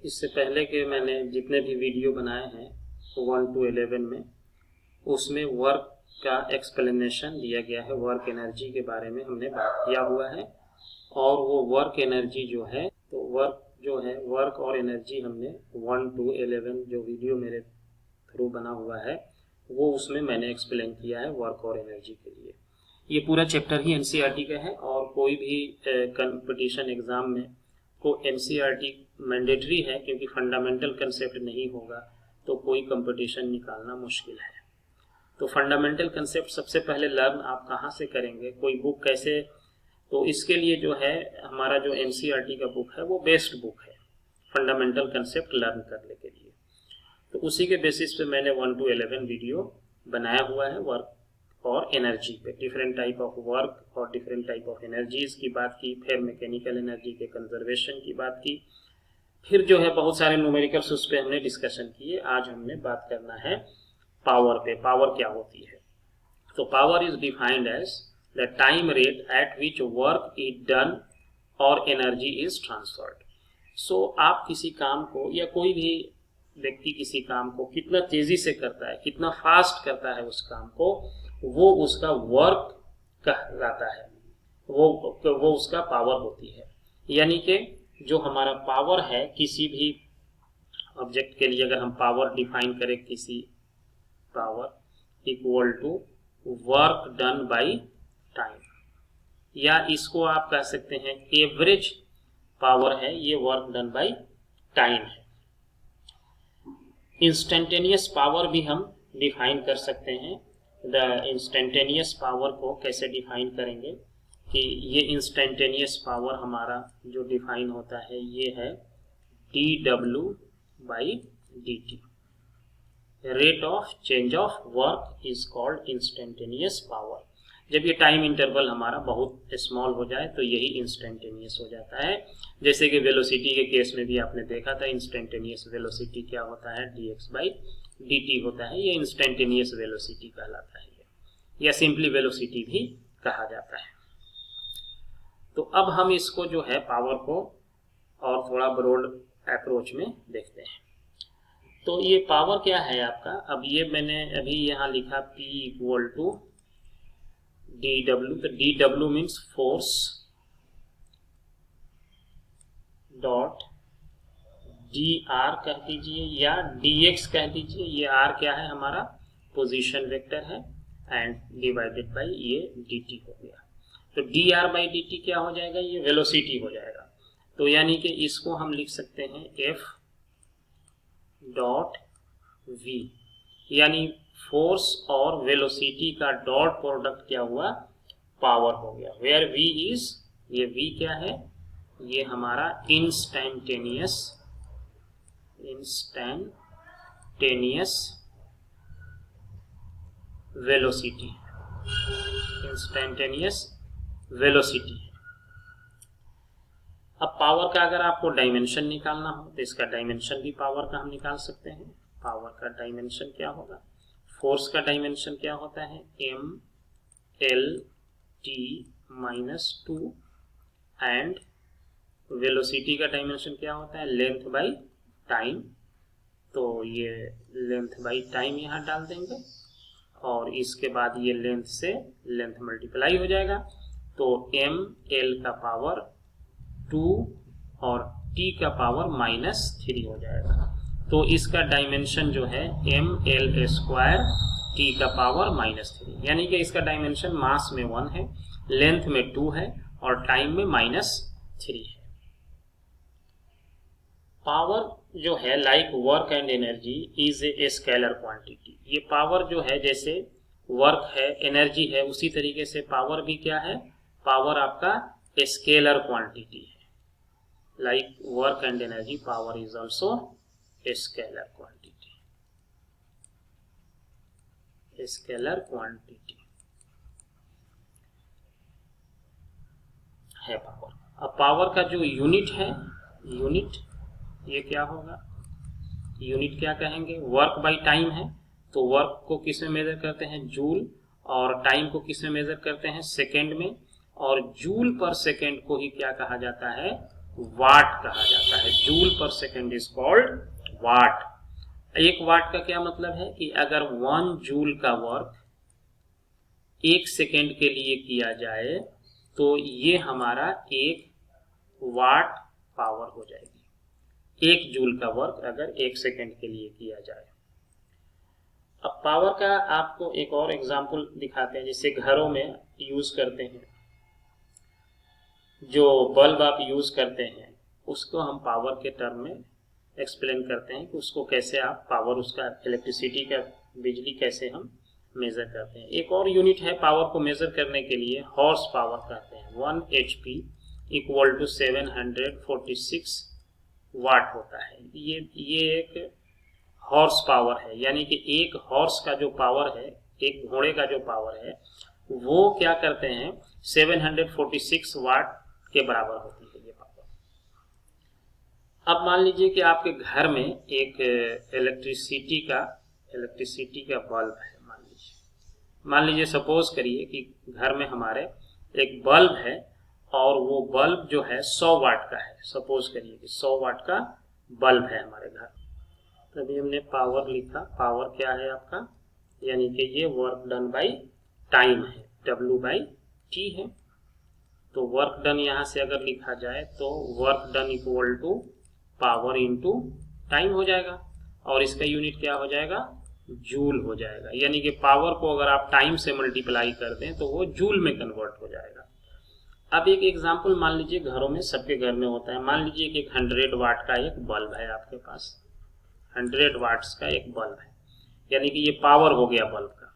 इससे पहले के मैंने जितने भी वीडियो बनाए हैं 1 to 11 में, उसमें वर्क का एक्सप्लेनेशन दिया गया है। वर्क एनर्जी के बारे में हमने बात किया हुआ है, और वो वर्क एनर्जी जो है, तो वर्क और एनर्जी हमने 1 to 11 जो वीडियो मेरे थ्रू बना हुआ है वो उसमें मैंने एक्सप्लेन किया है वर्क और एनर्जी के लिए। ये पूरा चैप्टर ही एनसीईआरटी का है, और कोई भी कंपटीशन एग्जाम में को एनसीईआरटी मैंडेटरी है, क्योंकि फंडामेंटल कंसेप्ट नहीं होगा तो कोई कंपटीशन निकालना मुश्किल है। तो फंडामेंटल कंसेप्ट सबसे पहले लर्न आप कहाँ से करेंगे, कोई बुक कैसे, तो इसके लिए जो है हमारा जो एनसीईआरटी का बुक है वो बेस्ट बुक है फंडामेंटल कंसेप्ट लर्न करने के लिए। तो उसी के बेसिस पे मैंने 1 to 11 वीडियो बनाया हुआ है वर्क और एनर्जी पे। डिफरेंट टाइप ऑफ वर्क और डिफरेंट टाइप ऑफ एनर्जीज की बात की, फिर मैकेनिकल एनर्जी के कंजर्वेशन की बात की, फिर जो है बहुत सारे न्यूमेरिकल्स उस पे हमने डिस्कशन किए। आज हमने बात करना है पावर पे। पावर क्या होती है? तो power is defined as the time rate at which work is done और एनर्जी इज ट्रांसफर्ड। सो आप किसी काम को, या कोई भी व्यक्ति किसी काम को कितना तेजी से करता है, कितना फास्ट करता है उस काम को, वो उसका वर्क कहलाता है, वो उसका पावर होती है। यानी कि जो हमारा पावर है किसी भी ऑब्जेक्ट के लिए, अगर हम पावर डिफाइन करें, किसी power equal to work done by time, या इसको आप कह सकते हैं एवरेज पावर है, ये वर्क डन बाय टाइम है। इंस्टेंटेनियस पावर भी हम डिफाइन कर सकते हैं। द इंस्टेंटेनियस पावर को कैसे डिफाइन करेंगे कि ये इंस्टेंटेनियस पावर हमारा जो डिफाइन होता है ये है dw by dt। Rate of change of work is called instantaneous power. जब ये टाइम इंटरवल हमारा बहुत स्मॉल हो जाए तो यही इंस्टेंटेनियस हो जाता है। जैसे कि वेलोसिटी के केस में भी आपने देखा था, इंस्टेंटेनियस वेलोसिटी क्या होता है, dx बाई dt होता है। ये इंस्टेंटेनियस वेलोसिटी कहलाता है, या सिंपली वेलोसिटी भी कहा जाता है। तो अब हम इसको जो है पावर को और थोड़ा ब्रॉड अप्रोच में देखते हैं। तो ये पावर क्या है आपका, अब ये मैंने अभी यहाँ लिखा P इक्वल टू dw। तो dw means force dot dr कह दीजिए, या dx कह दीजिए। ये r क्या है, हमारा पोजीशन वेक्टर है, एंड डिवाइडेड बाई ये dt हो गया। तो dr बाई dt क्या हो जाएगा, ये वेलोसिटी हो जाएगा। तो यानी कि इसको हम लिख सकते हैं f डॉट v, यानी फोर्स और वेलोसिटी का डॉट प्रोडक्ट क्या हुआ, पावर हो गया। वेयर v इज, ये v क्या है, ये हमारा इंस्टेंटेनियस वेलोसिटी, इंस्टेंटेनियस वेलोसिटी। अब पावर का अगर आपको डायमेंशन निकालना हो तो इसका डायमेंशन भी पावर का हम निकाल सकते हैं। पावर का डायमेंशन क्या होगा, फोर्स का डायमेंशन क्या होता है, m l t minus 2, and velocity का डायमेंशन क्या होता है, लेंथ बाई टाइम। तो ये लेंथ बाई टाइम यहाँ डाल देंगे, और इसके बाद ये लेंथ से लेंथ मल्टीप्लाई हो जाएगा। तो m l का पावर 2 और t का पावर -3 हो जाएगा। तो इसका डायमेंशन जो है m l स्क्वायर t का पावर -3, यानी कि इसका डायमेंशन मास में 1 है, लेंथ में 2 है, और टाइम में -3 है। पावर जो है like work and energy is a scalar quantity. ये पावर जो है जैसे वर्क है, एनर्जी है, उसी तरीके से पावर भी क्या है, पावर आपका स्केलर क्वांटिटी है। Like work and energy, power is also scalar quantity, scalar quantity है पावर। अब पावर का जो यूनिट है, यूनिट ये क्या होगा, यूनिट क्या कहेंगे, वर्क बाय टाइम है। तो वर्क को किस में मेजर करते हैं, जूल, और टाइम को किस में मेजर करते हैं, सेकेंड में। और जूल पर सेकेंड को ही क्या कहा जाता है, वाट कहा जाता है। जूल पर सेकेंड इज कॉल्ड वाट। एक वाट का क्या मतलब है कि अगर 1 जूल का वर्क 1 सेकेंड के लिए किया जाए तो ये हमारा 1 वाट पावर हो जाएगी। 1 जूल का वर्क अगर 1 सेकेंड के लिए किया जाए। अब पावर का आपको एक और एग्जांपल दिखाते हैं, जिसे घरों में यूज करते हैं। जो बल्ब आप यूज करते हैं उसको हम पावर के टर्म में एक्सप्लेन करते हैं कि उसको कैसे आप पावर, उसका इलेक्ट्रिसिटी का, बिजली कैसे हम मेजर करते हैं। एक और यूनिट है पावर को मेजर करने के लिए, हॉर्स पावर कहते हैं। 1 HP इक्वल टू 746 वाट होता है। ये एक हॉर्स पावर है, यानी कि एक हॉर्स का जो पावर है, एक घोड़े का जो पावर है, वो क्या करते हैं 746 वाट के बराबर होती है ये पावर। अब मान लीजिए कि आपके घर में एक इलेक्ट्रिसिटी का बल्ब है। मान लीजिए सपोज करिए कि घर में हमारे एक बल्ब है और वो बल्ब जो है 100 वाट का है। सपोज करिए कि 100 वाट का बल्ब है हमारे घर। तभी हमने पावर लिखा। पावर क्या है आपका, यानी कि ये वर्क डन बाय टाइम है, W/T है। तो वर्क डन यहां से अगर लिखा जाए तो work done equal to power into time हो जाएगा, और इसका यूनिट क्या हो जाएगा, जूल हो जाएगा। यानी कि पावर को अगर आप टाइम से मल्टीप्लाई कर दें तो वो जूल में कन्वर्ट हो जाएगा। अब एक एग्जांपल मान लीजिए, घरों में, सबके घर में होता है। मान लीजिए कि एक 100 वाट का एक बल्ब है आपके पास। 100 वाट्स का एक बल्ब है, यानी कि ये पावर हो गया बल्ब का।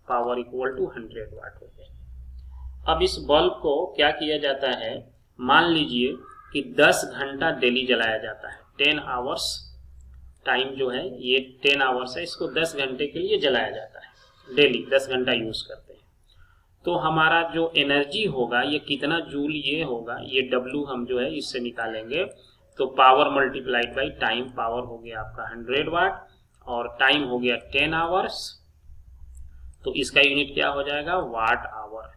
पावर इक्वल टू 100 वाट हो गया। अब इस बल्ब को क्या किया जाता है, मान लीजिए कि 10 घंटा डेली जलाया जाता है। 10 आवर्स टाइम जो है, ये 10 आवर्स है, इसको 10 घंटे के लिए जलाया जाता है। डेली 10 घंटा यूज करते हैं। तो हमारा जो एनर्जी होगा ये कितना जूल ये होगा, ये डब्ल्यू हम जो है इससे निकालेंगे। तो power multiplied by time, power हो गया आपका 100 वाट और टाइम हो गया 10 आवर्स। तो इसका यूनिट क्या हो जाएगा, वाट आवर।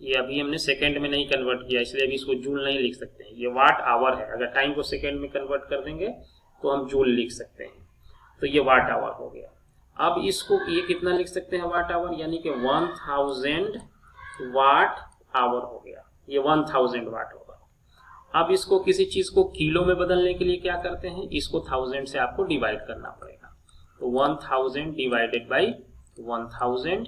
ये अभी हमने सेकंड में नहीं कन्वर्ट किया, इसलिए अभी इसको जूल नहीं लिख सकते हैं। ये वाट आवर है। अगर टाइम को सेकंड में कन्वर्ट कर देंगे तो हम जूल लिख सकते हैं। तो ये वाट आवर हो गया। अब इसको ये कितना लिख सकते हैं वाट आवर, यानी कि 1000 वाट आवर हो गया। ये 1000 वाट होगा। अब इसको किसी चीज को किलो में बदलने के लिए क्या करते हैं, इसको 1000 से आपको डिवाइड करना पड़ेगा। तो 1000 डिवाइडेड बाई 1000,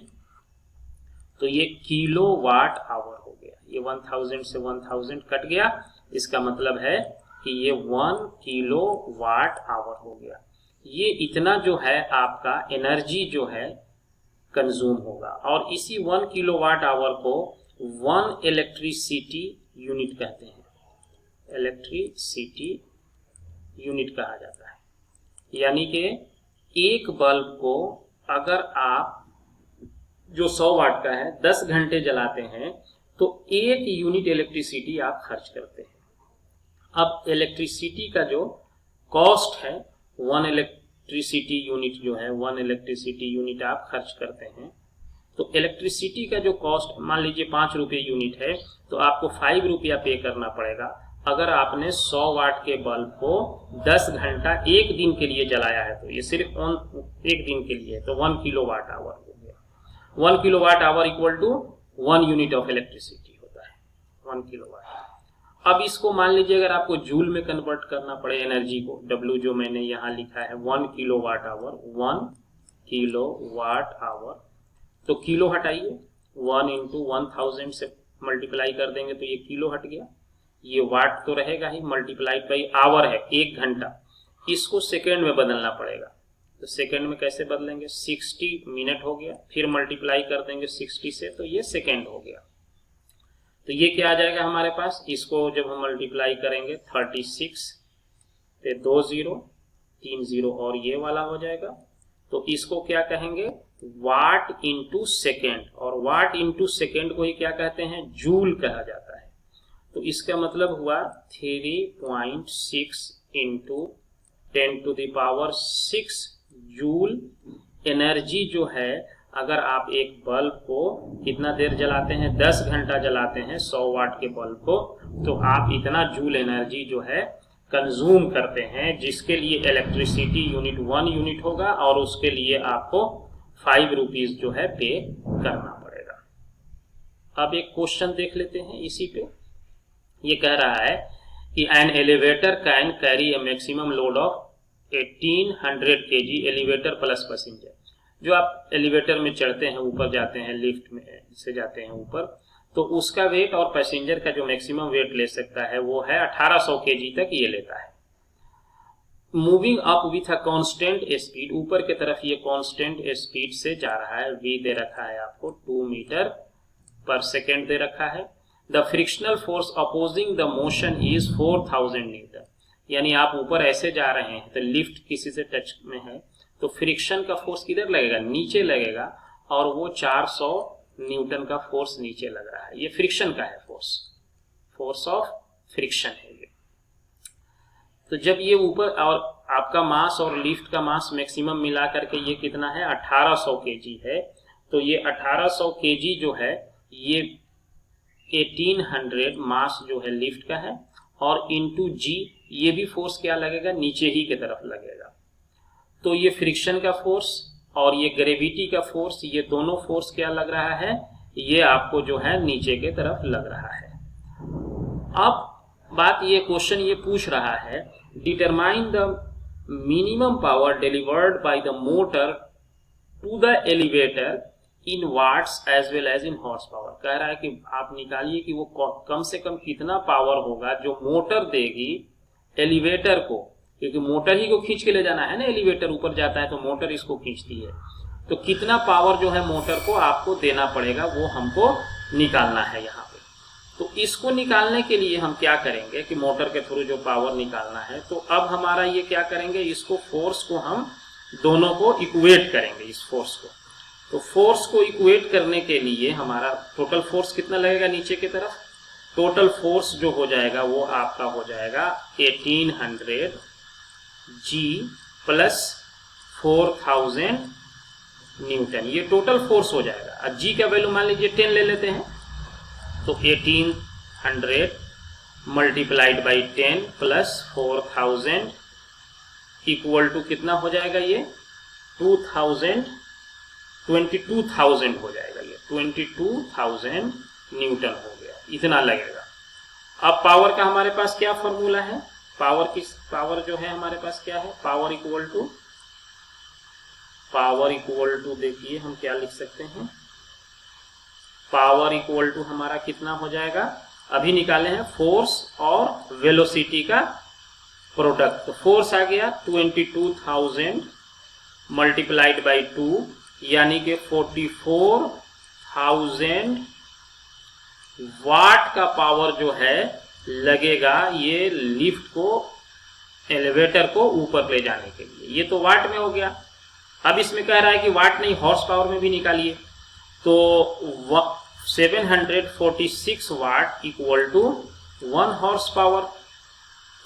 तो ये किलो वाट आवर हो गया। ये 1000 से 1000 कट गया, इसका मतलब है कि ये 1 किलो वाट आवर हो गया। ये इतना जो है आपका एनर्जी जो है कंज्यूम होगा, और इसी 1 किलो वाट आवर को 1 इलेक्ट्रिसिटी यूनिट कहते हैं। इलेक्ट्रिसिटी यूनिट कहा जाता है। यानी कि एक बल्ब को अगर आप जो 100 वाट का है 10 घंटे जलाते हैं तो 1 यूनिट इलेक्ट्रिसिटी आप खर्च करते हैं। अब इलेक्ट्रिसिटी का जो कॉस्ट है, 1 इलेक्ट्रिसिटी यूनिट जो है, 1 इलेक्ट्रिसिटी यूनिट आप खर्च करते हैं। तो इलेक्ट्रिसिटी का जो कॉस्ट मान लीजिए 5 रुपये यूनिट है, तो आपको 5 रुपया पे करना पड़ेगा अगर आपने 100 वाट के बल्ब को 10 घंटा एक दिन के लिए जलाया है। तो ये सिर्फ एक दिन के लिए, तो 1 किलो वाट आवर हो गया। 1 kilo watt hour equal to 1 unit of electricity होता है, 1 किलो वाट। अब इसको मान लीजिए अगर आपको जूल में कन्वर्ट करना पड़े एनर्जी को, W जो मैंने यहाँ लिखा है 1 kilo watt hour, 1 kilo watt hour. तो किलो हटाइए, 1 इंटू 1000 से मल्टीप्लाई कर देंगे तो ये किलो हट गया। ये वाट तो रहेगा ही, मल्टीप्लाइड बाई आवर है 1 घंटा। इसको सेकेंड में बदलना पड़ेगा। तो सेकेंड में कैसे बदलेंगे, 60 मिनट हो गया, फिर मल्टीप्लाई कर देंगे 60 से, तो ये सेकेंड हो गया। तो ये क्या आ जाएगा हमारे पास, इसको जब हम मल्टीप्लाई करेंगे 36 पे 2 0, 3 0 और ये वाला हो जाएगा। तो इसको क्या कहेंगे, वाट इंटू सेकेंड, और वाट इंटू सेकेंड को ही क्या कहते हैं, जूल कहा जाता है। तो इसका मतलब हुआ 3.6 into 10 to the power 6 joule energy जो है अगर आप एक बल्ब को कितना देर जलाते हैं, 10 घंटा जलाते हैं 100 वाट के बल्ब को, तो आप इतना जूल एनर्जी जो है कंज्यूम करते हैं, जिसके लिए इलेक्ट्रिसिटी यूनिट 1 यूनिट होगा और उसके लिए आपको 5 रुपीज जो है पे करना पड़ेगा। अब एक क्वेश्चन देख लेते हैं इसी पे। ये कह रहा है कि an elevator can carry A maximum load of 1800 kg elevator plus passenger. जो आप एलिवेटर में चढ़ते हैं, ऊपर जाते हैं, लिफ्ट में से जाते हैं ऊपर, तो उसका वेट और पैसेंजर का जो मैक्सिमम वेट ले सकता है वो है 1800 kg तक ये लेता है। Moving up with a constant speed, ऊपर की तरफ ये कांस्टेंट स्पीड से जा रहा है। v दे रखा है आपको 2 मीटर पर सेकेंड दे रखा है। The frictional force opposing the motion is 4000 Newton. यानी आप ऊपर ऐसे जा रहे हैं तो लिफ्ट किसी से टच में है तो फ्रिक्शन का फोर्स किधर लगेगा, नीचे लगेगा, और वो 400 न्यूटन का फोर्स नीचे लग रहा है। ये फ्रिक्शन का है फोर्स ऑफ फ्रिक्शन है ये। तो जब ये ऊपर, और आपका मास और लिफ्ट का मास मैक्सिमम मिला करके ये कितना है 1800 kg है, तो ये 1800 kg जो है ये 1800 मास जो है लिफ्ट का है, और इंटू जी ये भी फोर्स क्या लगेगा, नीचे ही की तरफ लगेगा। तो ये फ्रिक्शन का फोर्स और ये ग्रेविटी का फोर्स, ये दोनों फोर्स क्या लग रहा है, ये आपको जो है नीचे के तरफ लग रहा है। अब बात ये क्वेश्चन ये पूछ रहा है, determine the minimum power delivered by the motor to the elevator in watts as well as in horse power. कह रहा है कि आप निकालिए कि वो कम से कम कितना पावर होगा जो मोटर देगी एलिवेटर को, क्योंकि मोटर ही को खींच के ले जाना है ना, एलिवेटर ऊपर जाता है तो मोटर इसको खींचती है। तो कितना पावर जो है मोटर को आपको देना पड़ेगा वो हमको निकालना है यहाँ पे। तो इसको निकालने के लिए हम क्या करेंगे कि मोटर के थ्रू जो पावर निकालना है, तो अब हमारा ये क्या करेंगे, इसको फोर्स को हम दोनों को इक्वेट करेंगे इस फोर्स को। तो फोर्स को इक्वेट करने के लिए हमारा टोटल फोर्स कितना लगेगा नीचे की तरफ, टोटल फोर्स जो हो जाएगा वो आपका हो जाएगा 1800 G प्लस 4000 न्यूटन, ये टोटल फोर्स हो जाएगा। अब G का वैल्यू मान लीजिए 10 ले लेते हैं, तो 1800 multiplied by 10 plus 4000 equal to कितना हो जाएगा, ये 22,000 हो जाएगा, ये 22,000 न्यूटन हो गया, इतना लगेगा। अब पावर का हमारे पास क्या फॉर्मूला है, पावर जो है हमारे पास क्या है, पावर इक्वल टू देखिए हम क्या लिख सकते हैं, पावर इक्वल टू हमारा कितना हो जाएगा, अभी निकाले हैं फोर्स और वेलोसिटी का प्रोडक्ट। तो फोर्स आ गया 22,000 मल्टीप्लाइड बाई 2 यानी कि 44,000 वाट का पावर जो है लगेगा ये लिफ्ट को, एलिवेटर को ऊपर ले जाने के लिए। ये तो वाट में हो गया। अब इसमें कह रहा है कि वाट नहीं, हॉर्स पावर में भी निकालिए। तो 746 वाट इक्वल टू 1 हॉर्स पावर,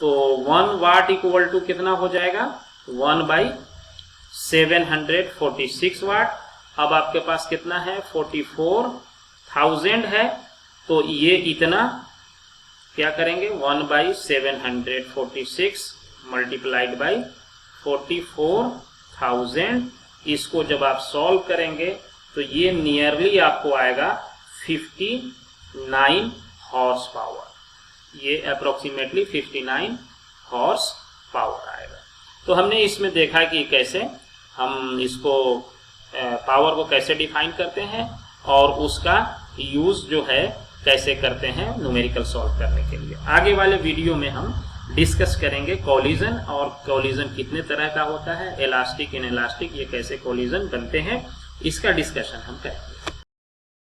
तो 1 वाट इक्वल टू कितना हो जाएगा, 1/746 वाट। अब आपके पास कितना है, 44,000 है, तो ये इतना क्या करेंगे, 1/746 मल्टीप्लाइड बाई 44,000। इसको जब आप सॉल्व करेंगे तो ये नियरली आपको आएगा 59 हॉर्स पावर, ये अप्रोक्सीमेटली 59 हॉर्स पावर आएगा। तो हमने इसमें देखा कि कैसे हम इसको पावर को कैसे डिफाइन करते हैं और उसका यूज जो है कैसे करते हैं न्यूमेरिकल सॉल्व करने के लिए। आगे वाले वीडियो में हम डिस्कस करेंगे कोलिजन, और कोलिजन कितने तरह का होता है, इलास्टिक, इनइलास्टिक, ये कैसे कोलिजन बनते हैं, इसका डिस्कशन हम करेंगे।